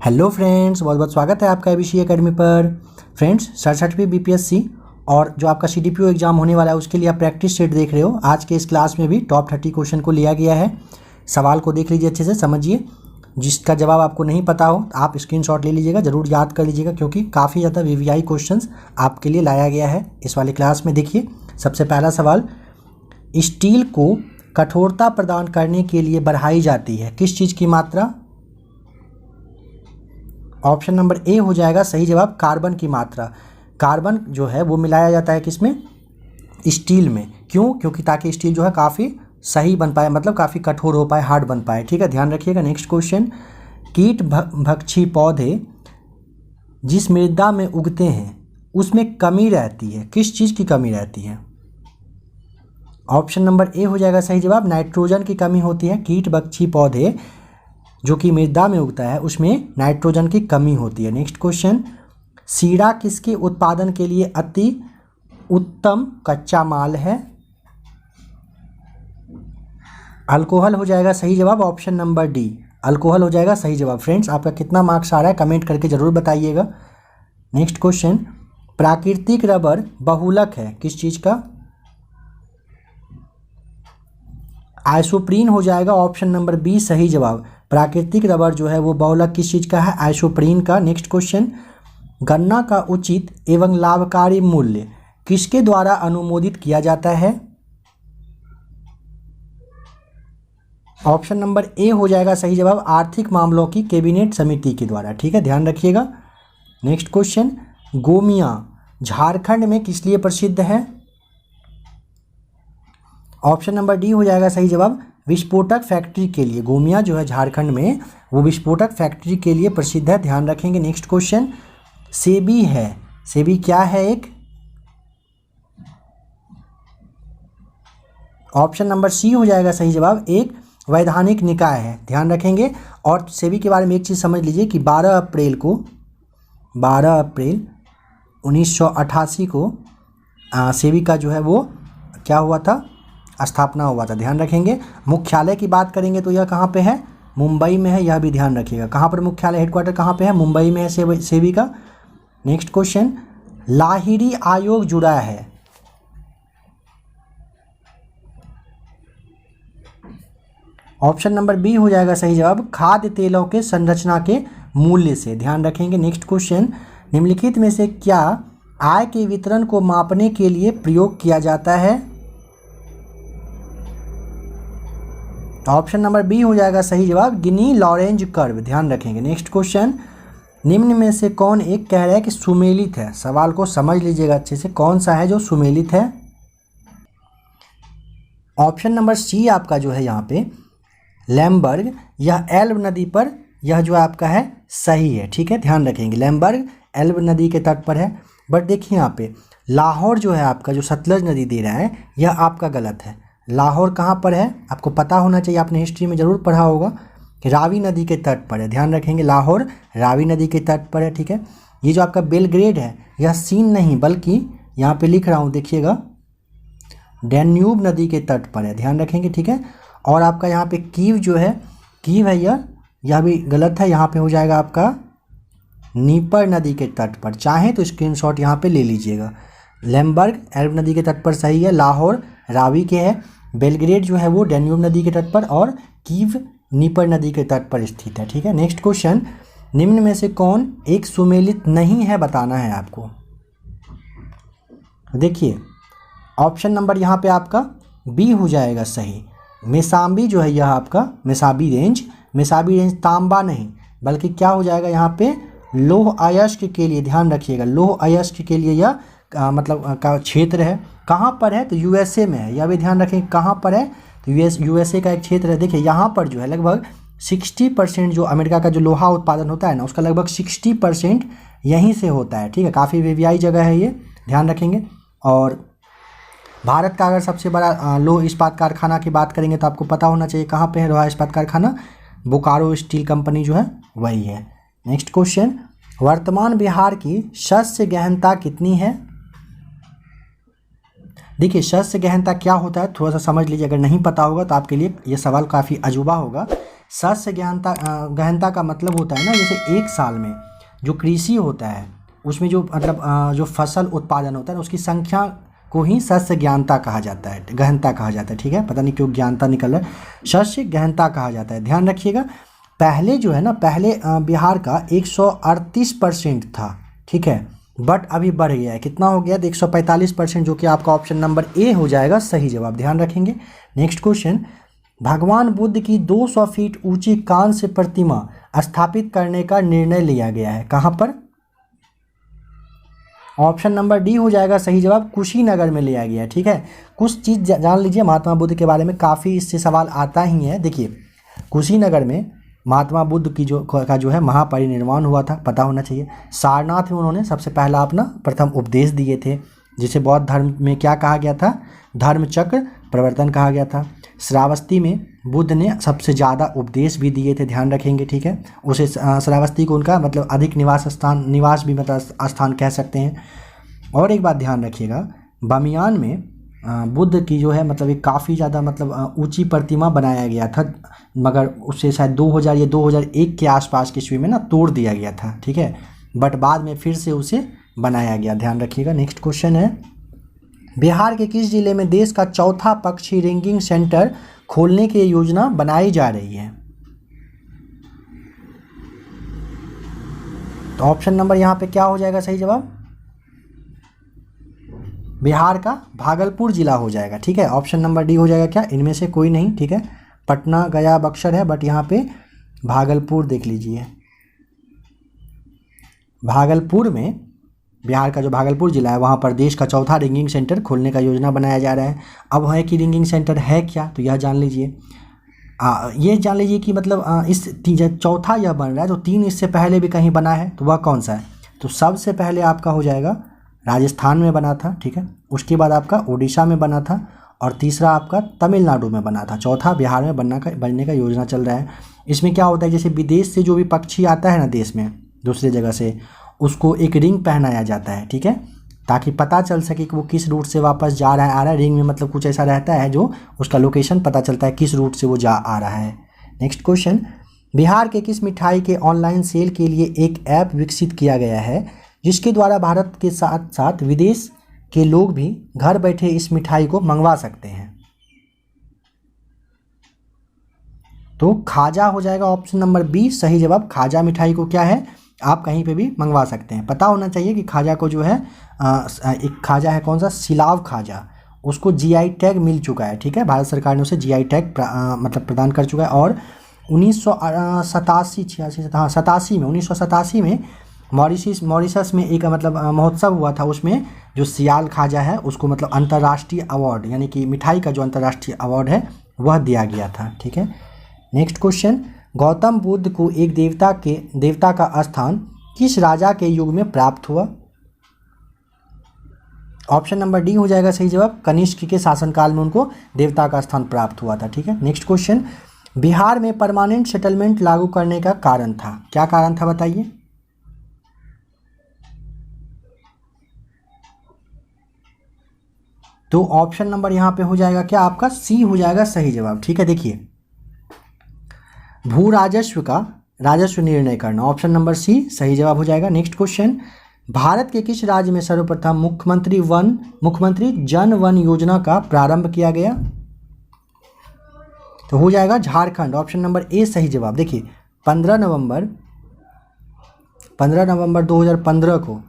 Hello friends, बहुत बहुत स्वागत है आपका एबीसी एकेडमी पर। फ्रेंड्स, 67वीं बीपीएससी और जो आपका सीडीपीओ एग्जाम होने वाला है उसके लिए आप प्रैक्टिस सेट देख रहे हो। आज के इस क्लास में भी टॉप 30 क्वेश्चन को लिया गया है। सवाल को देख लीजिए, अच्छे से समझिए। जिसका जवाब आपको नहीं पता हो आप स्क्रीनशॉट ले लीजिएगा, ज़रूर याद कर लीजिएगा, क्योंकि काफ़ी ज़्यादा वीवीआई क्वेश्चन आपके लिए लाया गया है इस वाले क्लास में। देखिए, सबसे पहला सवाल, स्टील को कठोरता प्रदान करने के लिए बढ़ाई जाती है किस चीज़ की मात्रा? ऑप्शन नंबर ए हो जाएगा सही जवाब, कार्बन की मात्रा। कार्बन जो है वो मिलाया जाता है किसमें? स्टील में। क्यों? क्योंकि ताकि स्टील जो है काफ़ी सही बन पाए, मतलब काफ़ी कठोर हो पाए, हार्ड बन पाए। ठीक है, ध्यान रखिएगा। नेक्स्ट क्वेश्चन, कीट भक्षी पौधे जिस मृदा में उगते हैं उसमें कमी रहती है, किस चीज़ की कमी रहती है? ऑप्शन नंबर ए हो जाएगा सही जवाब, नाइट्रोजन की कमी होती है। कीट भक्षी पौधे जो कि मृदा में उगता है उसमें नाइट्रोजन की कमी होती है। नेक्स्ट क्वेश्चन, सीरा किसके उत्पादन के लिए अति उत्तम कच्चा माल है? अल्कोहल हो जाएगा सही जवाब, ऑप्शन नंबर डी, अल्कोहल हो जाएगा सही जवाब। फ्रेंड्स, आपका कितना मार्क्स आ रहा है कमेंट करके ज़रूर बताइएगा। नेक्स्ट क्वेश्चन, प्राकृतिक रबर बहुलक है किस चीज़ का? आइसोप्रीन हो जाएगा, ऑप्शन नंबर बी सही जवाब। प्राकृतिक रबर जो है वो बहुलक किस चीज़ का है? आइसोप्रीन का। नेक्स्ट क्वेश्चन, गन्ना का उचित एवं लाभकारी मूल्य किसके द्वारा अनुमोदित किया जाता है? ऑप्शन नंबर ए हो जाएगा सही जवाब, आर्थिक मामलों की कैबिनेट समिति के द्वारा। ठीक है, ध्यान रखिएगा। नेक्स्ट क्वेश्चन, गोमिया झारखंड में किस लिए प्रसिद्ध है? ऑप्शन नंबर डी हो जाएगा सही जवाब, विस्फोटक फैक्ट्री के लिए। गोमिया जो है झारखंड में वो विस्फोटक फैक्ट्री के लिए प्रसिद्ध है, ध्यान रखेंगे। नेक्स्ट क्वेश्चन, सेबी है, सेबी क्या है? एक ऑप्शन नंबर सी हो जाएगा सही जवाब, एक वैधानिक निकाय है, ध्यान रखेंगे। और सेबी के बारे में एक चीज़ समझ लीजिए कि 12 अप्रैल 1988 को सेबी का जो है वो क्या हुआ था? स्थापना हुआ था, ध्यान रखेंगे। मुख्यालय की बात करेंगे तो यह कहाँ पे है? मुंबई में है, यह भी ध्यान रखिएगा। कहाँ पर मुख्यालय, हेडक्वार्टर कहाँ पे है? मुंबई में है सेबी का। नेक्स्ट क्वेश्चन, लाहिड़ी आयोग जुड़ा है, ऑप्शन नंबर बी हो जाएगा सही जवाब, खाद्य तेलों के संरचना के मूल्य से, ध्यान रखेंगे। नेक्स्ट क्वेश्चन, निम्नलिखित में से क्या आय के वितरण को मापने के लिए प्रयोग किया जाता है? ऑप्शन नंबर बी हो जाएगा सही जवाब, गिनी लॉरेंज कर्व, ध्यान रखेंगे। नेक्स्ट क्वेश्चन, निम्न में से कौन एक कह रहा है कि सुमेलित है? सवाल को समझ लीजिएगा अच्छे से, कौन सा है जो सुमेलित है? ऑप्शन नंबर सी आपका जो है यहाँ पे लैम्बर्ग, यह एल्ब नदी पर यह जो आपका है सही है। ठीक है, ध्यान रखेंगे, लैम्बर्ग एल्ब नदी के तट पर है। बट देखिए यहाँ पे लाहौर जो है आपका, जो सतलज नदी दे रहा है, यह आपका गलत है। लाहौर कहाँ पर है? आपको पता होना चाहिए, आपने हिस्ट्री में ज़रूर पढ़ा होगा कि रावी नदी के तट पर है, ध्यान रखेंगे। लाहौर रावी नदी के तट पर है। ठीक है, ये जो आपका बेलग्रेड है यह सीन नहीं बल्कि यहाँ पे लिख रहा हूँ, देखिएगा, डैन्यूब नदी के तट पर है, ध्यान रखेंगे। ठीक है, और आपका यहाँ पे कीव जो है, कीव है यह भी गलत है। यहाँ पे हो जाएगा आपका नीपर नदी के तट पर। चाहें तो स्क्रीनशॉट यहाँ पे ले लीजिएगा। लैम्बर्ग एल्ब नदी के तट पर सही है, लाहौर रावी के है, बेलग्रेड जो है वो डैन्यूब नदी के तट पर, और कीव नीपर नदी के तट पर स्थित है। ठीक है, नेक्स्ट क्वेश्चन, निम्न में से कौन एक सुमेलित नहीं है बताना है आपको। देखिए, ऑप्शन नंबर यहाँ पे आपका बी हो जाएगा सही, मेसाबी जो है यह आपका मेसाबी रेंज तांबा नहीं बल्कि क्या हो जाएगा यहाँ पे लौह अयस्क के लिए, ध्यान रखिएगा, लौह अयस्क के लिए यह मतलब का क्षेत्र है। कहाँ पर है? तो यूएसए में है, यह भी ध्यान रखें। कहाँ पर है? तो यूएसए का एक क्षेत्र है। देखिए यहाँ पर जो है लगभग 60% जो अमेरिका का जो लोहा उत्पादन होता है ना, उसका लगभग 60% यहीं से होता है। ठीक है, काफ़ी वीवीआई जगह है ये, ध्यान रखेंगे। और भारत का अगर सबसे बड़ा लौह इस्पात कारखाना की बात करेंगे तो आपको पता होना चाहिए कहाँ पे है लोहा इस्पात कारखाना, बोकारो स्टील कंपनी जो है वही है। नेक्स्ट क्वेश्चन, वर्तमान बिहार की शस्य गहनता कितनी है? देखिए शस्य गहनता क्या होता है थोड़ा सा समझ लीजिए, अगर नहीं पता होगा तो आपके लिए ये सवाल काफ़ी अजूबा होगा। शस्य गहनता गहनता का मतलब होता है ना, जैसे एक साल में जो कृषि होता है उसमें जो मतलब जो फसल उत्पादन होता है उसकी संख्या को ही शस्य ज्ञानता कहा जाता है, गहनता कहा जाता है। ठीक है, पता नहीं क्यों ज्ञानता निकल रहा है, शस्य गहनता कहा जाता है, ध्यान रखिएगा। पहले जो है ना, पहले बिहार का 138% था, ठीक है, बट अभी बढ़ गया है, कितना हो गया 145%, जो कि आपका ऑप्शन नंबर ए हो जाएगा सही जवाब, ध्यान रखेंगे। नेक्स्ट क्वेश्चन, भगवान बुद्ध की 200 फीट ऊंची कांस्य प्रतिमा स्थापित करने का निर्णय लिया गया है, कहाँ पर? ऑप्शन नंबर डी हो जाएगा सही जवाब, कुशीनगर में लिया गया है। ठीक है, कुछ चीज़ जान लीजिए महात्मा बुद्ध के बारे में, काफ़ी इससे सवाल आता ही है। देखिए कुशीनगर में महात्मा बुद्ध की जो है महापरिनिर्वाण हुआ था, पता होना चाहिए। सारनाथ में उन्होंने सबसे पहला अपना प्रथम उपदेश दिए थे, जिसे बौद्ध धर्म में क्या कहा गया था, धर्मचक्र प्रवर्तन कहा गया था। श्रावस्ती में बुद्ध ने सबसे ज़्यादा उपदेश भी दिए थे, ध्यान रखेंगे। ठीक है, उसे श्रावस्ती को उनका मतलब अधिक निवास भी मतलब स्थान कह सकते हैं। और एक बात ध्यान रखिएगा, बामियान में बुद्ध की जो है मतलब एक काफ़ी ज़्यादा मतलब ऊंची प्रतिमा बनाया गया था, मगर उसे शायद 2000 या 2001 के आसपास की ईस्वी में ना तोड़ दिया गया था। ठीक है, बट बाद में फिर से उसे बनाया गया, ध्यान रखिएगा। नेक्स्ट क्वेश्चन है, बिहार के किस जिले में देश का चौथा पक्षी रिंगिंग सेंटर खोलने की योजना बनाई जा रही है? तो ऑप्शन नंबर यहाँ पे क्या हो जाएगा सही जवाब, बिहार का भागलपुर जिला हो जाएगा। ठीक है, ऑप्शन नंबर डी हो जाएगा क्या, इनमें से कोई नहीं। ठीक है, पटना गया बक्सर है, बट यहाँ पे भागलपुर देख लीजिए, भागलपुर में बिहार का जो भागलपुर जिला है वहाँ पर देश का चौथा रिंगिंग सेंटर खोलने का योजना बनाया जा रहा है। अब है कि रिंगिंग सेंटर है क्या, तो यह जान लीजिए, ये जान लीजिए कि मतलब इस चौथा यह बन रहा है, तो 3 इससे पहले भी कहीं बना है, तो वह कौन सा है? तो सबसे पहले आपका हो जाएगा राजस्थान में बना था। ठीक है, उसके बाद आपका उड़ीसा में बना था, और तीसरा आपका तमिलनाडु में बना था, चौथा बिहार में बनने का योजना चल रहा है। इसमें क्या होता है, जैसे विदेश से जो भी पक्षी आता है ना देश में दूसरी जगह से, उसको एक रिंग पहनाया जाता है। ठीक है, ताकि पता चल सके कि वो किस रूट से वापस जा रहा है आ रहा है। रिंग में मतलब कुछ ऐसा रहता है जो उसका लोकेशन पता चलता है किस रूट से वो जा आ रहा है। नेक्स्ट क्वेश्चन, बिहार के किस मिठाई के ऑनलाइन सेल के लिए एक ऐप विकसित किया गया है, जिसके द्वारा भारत के साथ साथ विदेश के लोग भी घर बैठे इस मिठाई को मंगवा सकते हैं? तो खाजा हो जाएगा ऑप्शन नंबर बी सही जवाब। खाजा मिठाई को क्या है, आप कहीं पे भी मंगवा सकते हैं। पता होना चाहिए कि खाजा को जो है एक खाजा है, कौन सा, सिलाव खाजा, उसको जीआई टैग मिल चुका है। ठीक है, भारत सरकार ने उसे जीआई टैग मतलब प्रदान कर चुका है। और 1987 में मॉरिशस में एक मतलब महोत्सव हुआ था, उसमें जो सियाल खाजा है उसको मतलब अंतर्राष्ट्रीय अवार्ड, यानी कि मिठाई का जो अंतर्राष्ट्रीय अवार्ड है वह दिया गया था। ठीक है, नेक्स्ट क्वेश्चन, गौतम बुद्ध को एक देवता का स्थान किस राजा के युग में प्राप्त हुआ? ऑप्शन नंबर डी हो जाएगा सही जवाब, कनिष्क के शासनकाल में उनको देवता का स्थान प्राप्त हुआ था। ठीक है, नेक्स्ट क्वेश्चन, बिहार में परमानेंट सेटलमेंट लागू करने का कारण था, क्या कारण था बताइए? तो ऑप्शन नंबर यहाँ पे हो जाएगा क्या आपका, सी हो जाएगा सही जवाब। ठीक है, देखिए भू राजस्व का राजस्व निर्णय करना, ऑप्शन नंबर सी सही जवाब हो जाएगा। नेक्स्ट क्वेश्चन, भारत के किस राज्य में सर्वप्रथम मुख्यमंत्री जन वन योजना का प्रारंभ किया गया? तो हो जाएगा झारखंड, ऑप्शन नंबर ए सही जवाब। देखिए 15 नवंबर 2015 को,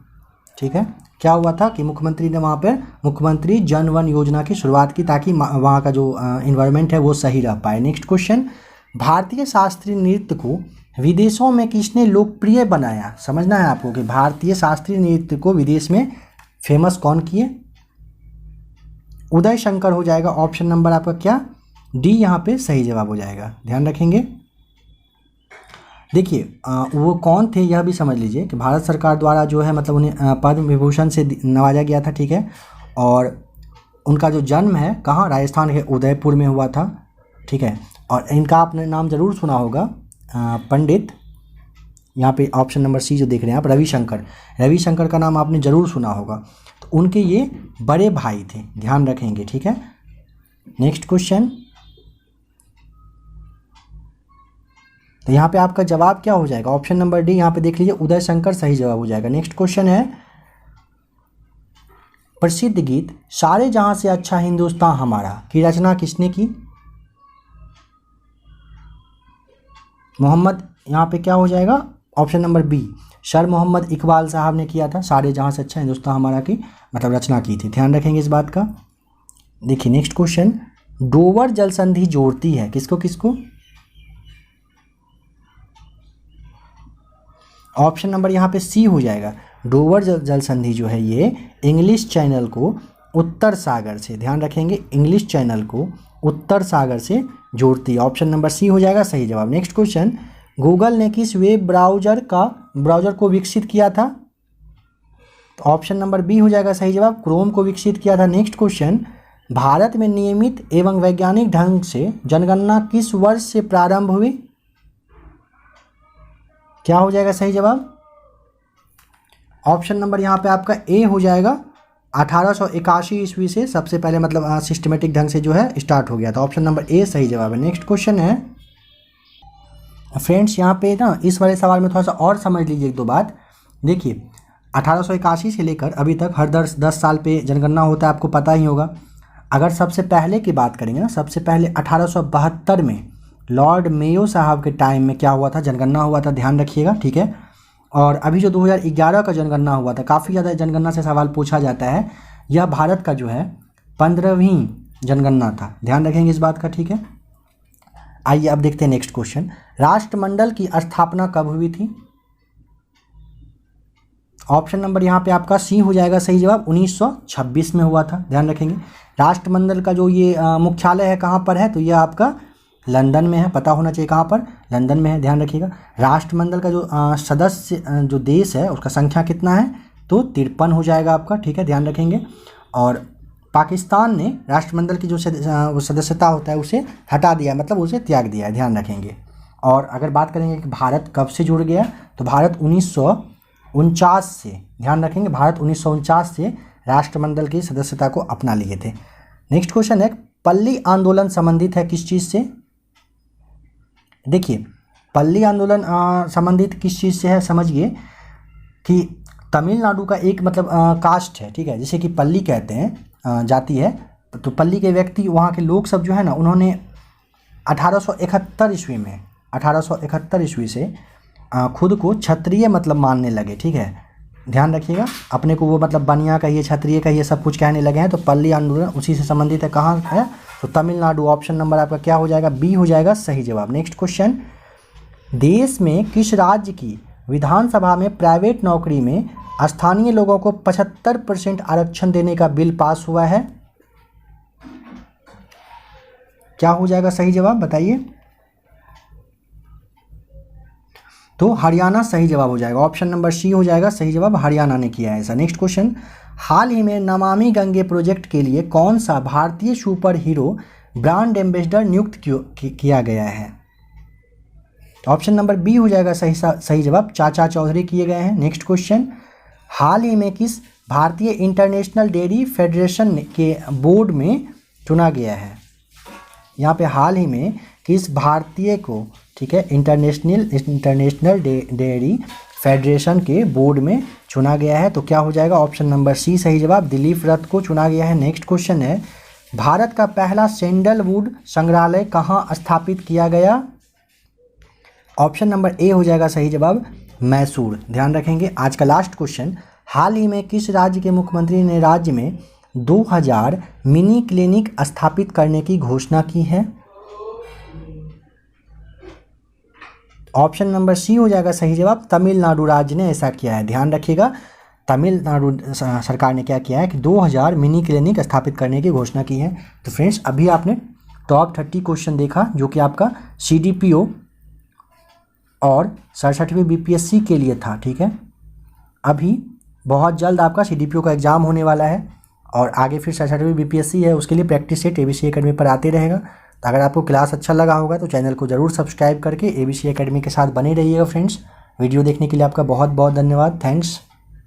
ठीक है, क्या हुआ था कि मुख्यमंत्री ने वहाँ पर मुख्यमंत्री जन वन योजना की शुरुआत की, ताकि वहाँ का जो इन्वायरमेंट है वो सही रह पाए। नेक्स्ट क्वेश्चन, भारतीय शास्त्रीय नृत्य को विदेशों में किसने लोकप्रिय बनाया? समझना है आपको कि भारतीय शास्त्रीय नृत्य को विदेश में फेमस कौन किए? उदय शंकर हो जाएगा, ऑप्शन नंबर आपका क्या, डी यहाँ पे सही जवाब हो जाएगा, ध्यान रखेंगे। देखिए वो कौन थे यह भी समझ लीजिए कि भारत सरकार द्वारा जो है मतलब उन्हें पद्म विभूषण से नवाजा गया था। ठीक है, और उनका जो जन्म है कहाँ, राजस्थान के उदयपुर में हुआ था। ठीक है, और इनका आपने नाम ज़रूर सुना होगा, पंडित यहाँ पे ऑप्शन नंबर सी जो देख रहे हैं आप, रविशंकर। रविशंकर का नाम आपने ज़रूर सुना होगा। तो उनके ये बड़े भाई थे, ध्यान रखेंगे, ठीक है। नेक्स्ट क्वेश्चन, तो यहाँ पे आपका जवाब क्या हो जाएगा, ऑप्शन नंबर डी, यहाँ पे देख लीजिए उदय शंकर सही जवाब हो जाएगा। नेक्स्ट क्वेश्चन है, प्रसिद्ध गीत सारे जहां से अच्छा हिंदुस्तान हमारा की रचना किसने की? मोहम्मद, यहाँ पे क्या हो जाएगा, option number B, sir Mohammad Iqbal साहब ने किया था, सारे जहां से अच्छा हिंदुस्तान हमारा की मतलब रचना की थी, ध्यान रखेंगे इस बात का। देखिए नेक्स्ट क्वेश्चन, डोवर जल संधि जोड़ती है किसको किसको? ऑप्शन नंबर यहाँ पे सी हो जाएगा। डोवर जल संधि जो है ये इंग्लिश चैनल को उत्तर सागर से, ध्यान रखेंगे, इंग्लिश चैनल को उत्तर सागर से जोड़ती है। ऑप्शन नंबर सी हो जाएगा सही जवाब। नेक्स्ट क्वेश्चन, गूगल ने किस वेब ब्राउज़र को विकसित किया था? तो ऑप्शन नंबर बी हो जाएगा सही जवाब, क्रोम को विकसित किया था। नेक्स्ट क्वेश्चन, भारत में नियमित एवं वैज्ञानिक ढंग से जनगणना किस वर्ष से प्रारंभ हुई? क्या हो जाएगा सही जवाब? ऑप्शन नंबर यहाँ पे आपका ए हो जाएगा, 1881 ईस्वी से सबसे पहले मतलब सिस्टमेटिक ढंग से जो है स्टार्ट हो गया था। ऑप्शन नंबर ए सही जवाब है। नेक्स्ट क्वेश्चन है फ्रेंड्स, यहाँ पे ना इस वाले सवाल में थोड़ा सा और समझ लीजिए एक दो बात। देखिए 1881 से लेकर अभी तक हर 10 साल पे जनगणना होता है, आपको पता ही होगा। अगर सबसे पहले की बात करेंगे ना, सबसे पहले 1872 में लॉर्ड मेयो साहब के टाइम में क्या हुआ था, जनगणना हुआ था, ध्यान रखिएगा, ठीक है। और अभी जो 2011 का जनगणना हुआ था, काफ़ी ज़्यादा जनगणना से सवाल पूछा जाता है, यह भारत का जो है 15वीं जनगणना था, ध्यान रखेंगे इस बात का, ठीक है। आइए अब देखते हैं नेक्स्ट क्वेश्चन, राष्ट्रमंडल की स्थापना कब हुई थी? ऑप्शन नंबर यहाँ पे आपका सी हो जाएगा सही जवाब, 1926 में हुआ था, ध्यान रखेंगे। राष्ट्रमंडल का जो ये मुख्यालय है कहाँ पर है, तो ये आपका लंदन में है, पता होना चाहिए कहाँ पर, लंदन में है, ध्यान रखिएगा। राष्ट्रमंडल का जो सदस्य जो देश है उसका संख्या कितना है, तो 53 हो जाएगा आपका, ठीक है, ध्यान रखेंगे। और पाकिस्तान ने राष्ट्रमंडल की जो सदस्यता होता है उसे हटा दिया, मतलब उसे त्याग दिया है, ध्यान रखेंगे। और अगर बात करेंगे कि भारत कब से जुड़ गया, तो भारत 1949 से, ध्यान रखेंगे, भारत 1949 से राष्ट्रमंडल की सदस्यता को अपना लिए थे। नेक्स्ट क्वेश्चन है, पल्ली आंदोलन संबंधित है किस चीज़ से? देखिए पल्ली आंदोलन संबंधित किस चीज़ से है, समझिए कि तमिलनाडु का एक मतलब कास्ट है, ठीक है, जिसे कि पल्ली कहते हैं, जाति है। तो पल्ली के व्यक्ति, वहाँ के लोग सब जो है ना, उन्होंने 1871 ईस्वी में, 1871 ईस्वी से खुद को क्षत्रिय मतलब मानने लगे, ठीक है, ध्यान रखिएगा। अपने को वो मतलब बनिया कहिए, क्षत्रिय कहिए, सब कुछ कहने लगे हैं। तो पल्ली आंदोलन उसी से संबंधित है, कहाँ है, तो तमिलनाडु। ऑप्शन नंबर आपका क्या हो जाएगा, बी हो जाएगा सही जवाब। नेक्स्ट क्वेश्चन, देश में किस राज्य की विधानसभा में प्राइवेट नौकरी में स्थानीय लोगों को 75% आरक्षण देने का बिल पास हुआ है? क्या हो जाएगा सही जवाब, बताइए। तो हरियाणा सही जवाब हो जाएगा, ऑप्शन नंबर सी हो जाएगा सही जवाब, हरियाणा ने किया है ऐसा। नेक्स्ट क्वेश्चन, हाल ही में नमामि गंगे प्रोजेक्ट के लिए कौन सा भारतीय सुपर हीरो ब्रांड एम्बेसडर नियुक्त किया गया है? ऑप्शन नंबर बी हो जाएगा सही जवाब, चाचा चौधरी किए गए हैं। नेक्स्ट क्वेश्चन, हाल ही में किस भारतीय इंटरनेशनल डेयरी फेडरेशन के बोर्ड में चुना गया है? यहाँ पे हाल ही में किस भारतीय को, ठीक है, इंटरनेशनल डेयरी फेडरेशन के बोर्ड में चुना गया है? तो क्या हो जाएगा, ऑप्शन नंबर सी सही जवाब, दिलीप रथ को चुना गया है। नेक्स्ट क्वेश्चन है, भारत का पहला सैंडलवुड संग्रहालय कहाँ स्थापित किया गया? ऑप्शन नंबर ए हो जाएगा सही जवाब, मैसूर, ध्यान रखेंगे। आज का लास्ट क्वेश्चन, हाल ही में किस राज्य के मुख्यमंत्री ने राज्य में 2000 मिनी क्लिनिक स्थापित करने की घोषणा की है? ऑप्शन नंबर सी हो जाएगा सही जवाब, तमिलनाडु राज्य ने ऐसा किया है, ध्यान रखिएगा। तमिलनाडु सरकार ने क्या किया है कि 2000 मिनी क्लिनिक स्थापित करने की घोषणा की है। तो फ्रेंड्स अभी आपने टॉप 30 क्वेश्चन देखा, जो कि आपका CDPO और 67वीं BPSC के लिए था, ठीक है। अभी बहुत जल्द आपका CDPO का एग्ज़ाम होने वाला है और आगे फिर 67वीं BPSC है, उसके लिए प्रैक्टिस सेट ABC एकेडमी पर आते रहेगा। तो अगर आपको क्लास अच्छा लगा होगा तो चैनल को ज़रूर सब्सक्राइब करके ABC एकेडमी के साथ बने रहिएगा फ्रेंड्स। वीडियो देखने के लिए आपका बहुत बहुत धन्यवाद। थैंक्स।